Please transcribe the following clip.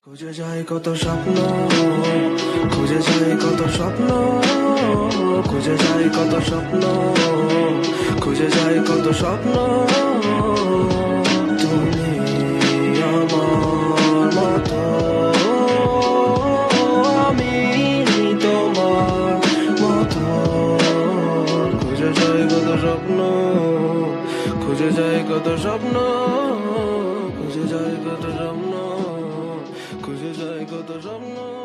খুঁজে যায় কত স্বপ্ন, খুঁজে যায় কত স্বপ্ন, খুঁজে যায় কত স্বপ্ন, খুঁজে যায় কত স্বপ্ন। তুমি আমার মতো, আমি তোমার মতো। খুঁজে যায় কত স্বপ্ন, খুঁজে যায় কত স্বপ্ন, খুঁজে যায় কত স্বপ্ন, খুঁজে যায় কত স্বপ্ন।